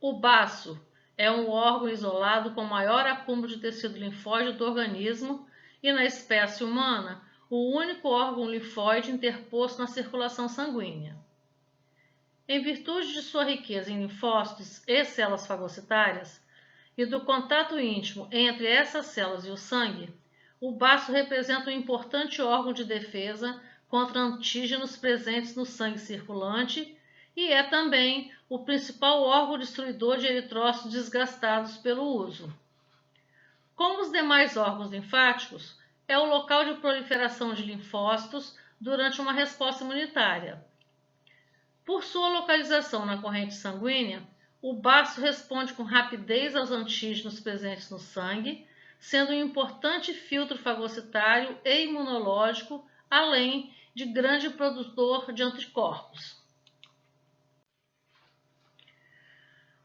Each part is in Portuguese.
O baço é um órgão isolado com maior acúmulo de tecido linfóide do organismo e, na espécie humana, o único órgão linfóide interposto na circulação sanguínea. Em virtude de sua riqueza em linfócitos e células fagocitárias e do contato íntimo entre essas células e o sangue, o baço representa um importante órgão de defesa contra antígenos presentes no sangue circulante e é também o principal órgão destruidor de eritrócitos desgastados pelo uso. Como os demais órgãos linfáticos, é o local de proliferação de linfócitos durante uma resposta imunitária. Por sua localização na corrente sanguínea, o baço responde com rapidez aos antígenos presentes no sangue, sendo um importante filtro fagocitário e imunológico, além de grande produtor de anticorpos.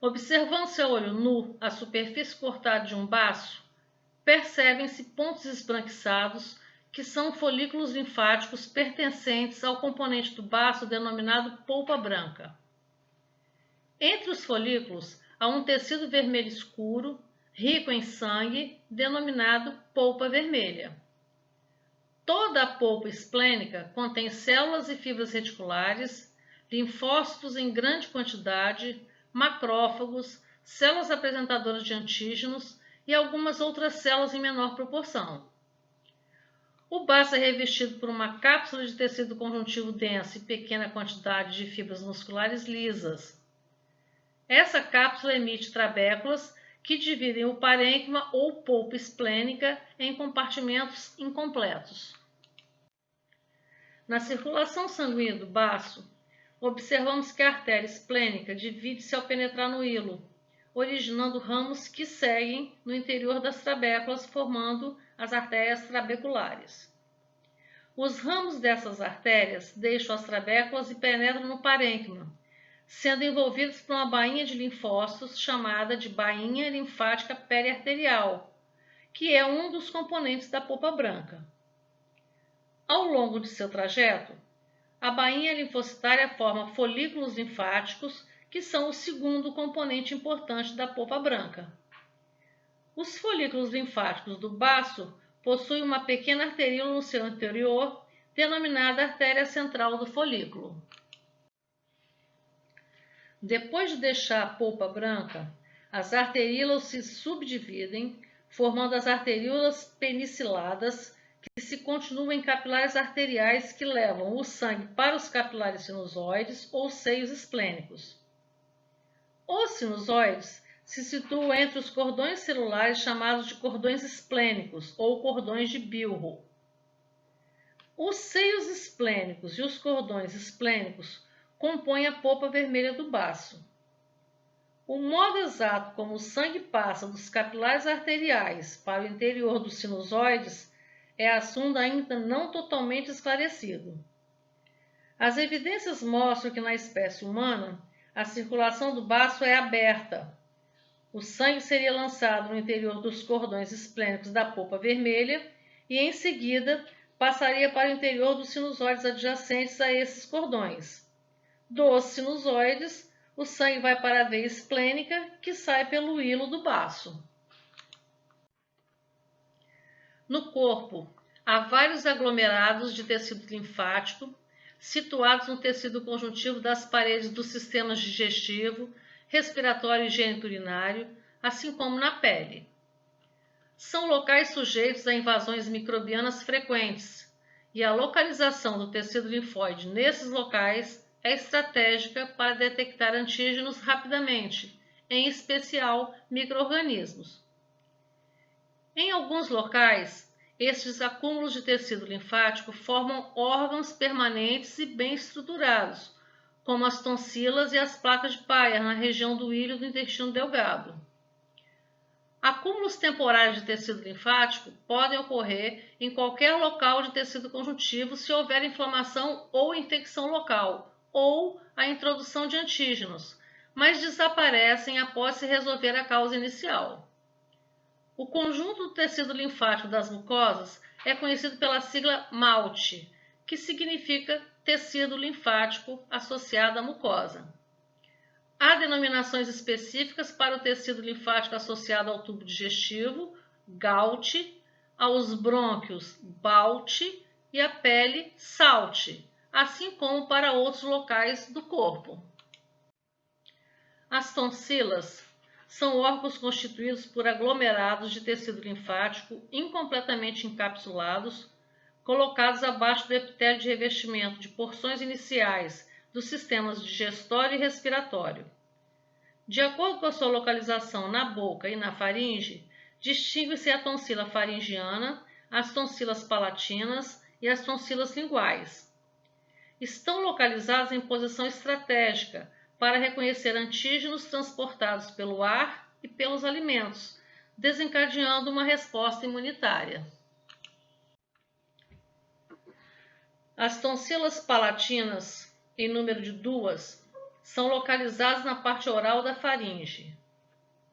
Observando-se a olho nu a superfície cortada de um baço, percebem-se pontos esbranquiçados, que são folículos linfáticos pertencentes ao componente do baço denominado polpa branca. Entre os folículos há um tecido vermelho escuro, rico em sangue, denominado polpa vermelha. Toda a polpa esplênica contém células e fibras reticulares, linfócitos em grande quantidade, macrófagos, células apresentadoras de antígenos e algumas outras células em menor proporção. O baço é revestido por uma cápsula de tecido conjuntivo denso e pequena quantidade de fibras musculares lisas. Essa cápsula emite trabéculas que dividem o parênquima ou polpa esplênica em compartimentos incompletos. Na circulação sanguínea do baço, observamos que a artéria esplênica divide-se ao penetrar no hilo, originando ramos que seguem no interior das trabéculas, formando as artérias trabeculares. Os ramos dessas artérias deixam as trabéculas e penetram no parênquima, sendo envolvidos por uma bainha de linfócitos chamada de bainha linfática periarterial, que é um dos componentes da polpa branca. Ao longo de seu trajeto, a bainha linfocitária forma folículos linfáticos, que são o segundo componente importante da polpa branca. Os folículos linfáticos do baço possuem uma pequena arteríola no seu interior, denominada artéria central do folículo. Depois de deixar a polpa branca, as arteríolas se subdividem, formando as arteríolas peniciladas, que se continuam em capilares arteriais que levam o sangue para os capilares sinusoides ou seios esplênicos. Os sinusoides se situam entre os cordões celulares chamados de cordões esplênicos ou cordões de Bilro. Os seios esplênicos e os cordões esplênicos compõem a polpa vermelha do baço. O modo exato como o sangue passa dos capilares arteriais para o interior dos sinusoides é assunto ainda não totalmente esclarecido. As evidências mostram que na espécie humana a circulação do baço é aberta. O sangue seria lançado no interior dos cordões esplênicos da polpa vermelha e, em seguida, passaria para o interior dos sinusoides adjacentes a esses cordões. Dos sinusoides, o sangue vai para a veia esplênica, que sai pelo hilo do baço. No corpo, há vários aglomerados de tecido linfático, situados no tecido conjuntivo das paredes dos sistemas digestivo, respiratório e geniturinário, assim como na pele. São locais sujeitos a invasões microbianas frequentes, e a localização do tecido linfóide nesses locais é estratégica para detectar antígenos rapidamente, em especial micro-organismos. Em alguns locais, estes acúmulos de tecido linfático formam órgãos permanentes e bem estruturados, como as tonsilas e as placas de Peyer na região do ilho do intestino delgado. Acúmulos temporários de tecido linfático podem ocorrer em qualquer local de tecido conjuntivo se houver inflamação ou infecção local, ou a introdução de antígenos, mas desaparecem após se resolver a causa inicial. O conjunto do tecido linfático das mucosas é conhecido pela sigla MALT, que significa tecido linfático associado à mucosa. Há denominações específicas para o tecido linfático associado ao tubo digestivo, GALT, aos brônquios, BALT, e à pele, SALT, assim como para outros locais do corpo. As tonsilas são órgãos constituídos por aglomerados de tecido linfático incompletamente encapsulados, colocados abaixo do epitélio de revestimento de porções iniciais dos sistemas digestório e respiratório. De acordo com a sua localização na boca e na faringe, distingue-se a tonsila faringiana, as tonsilas palatinas e as tonsilas linguais. Estão localizadas em posição estratégica para reconhecer antígenos transportados pelo ar e pelos alimentos, desencadeando uma resposta imunitária. As tonsilas palatinas, em número de 2, são localizadas na parte oral da faringe.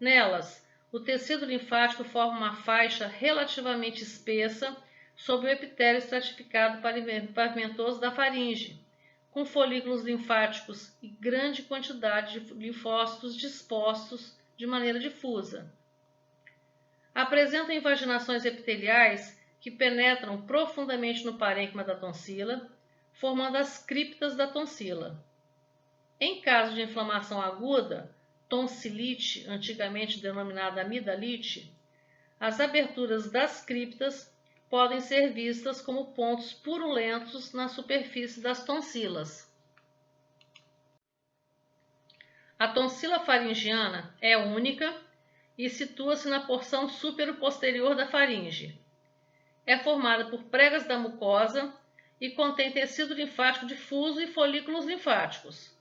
Nelas, o tecido linfático forma uma faixa relativamente espessa sobre o epitélio estratificado pavimentoso da faringe, com folículos linfáticos e grande quantidade de linfócitos dispostos de maneira difusa. Apresentam invaginações epiteliais que penetram profundamente no parênquima da tonsila, formando as criptas da tonsila. Em caso de inflamação aguda, tonsilite, antigamente denominada amidalite, as aberturas das criptas podem ser vistas como pontos purulentos na superfície das tonsilas. A tonsila faringiana é única e situa-se na porção supero-posterior da faringe. É formada por pregas da mucosa e contém tecido linfático difuso e folículos linfáticos.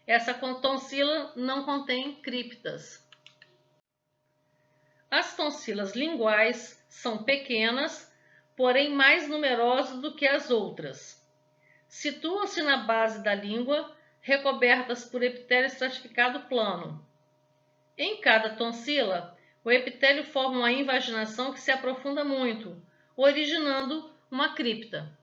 Essa tonsila não contém criptas. As tonsilas linguais são pequenas, porém mais numerosas do que as outras. Situam-se na base da língua, recobertas por epitélio estratificado plano. Em cada tonsila, o epitélio forma uma invaginação que se aprofunda muito, originando uma cripta.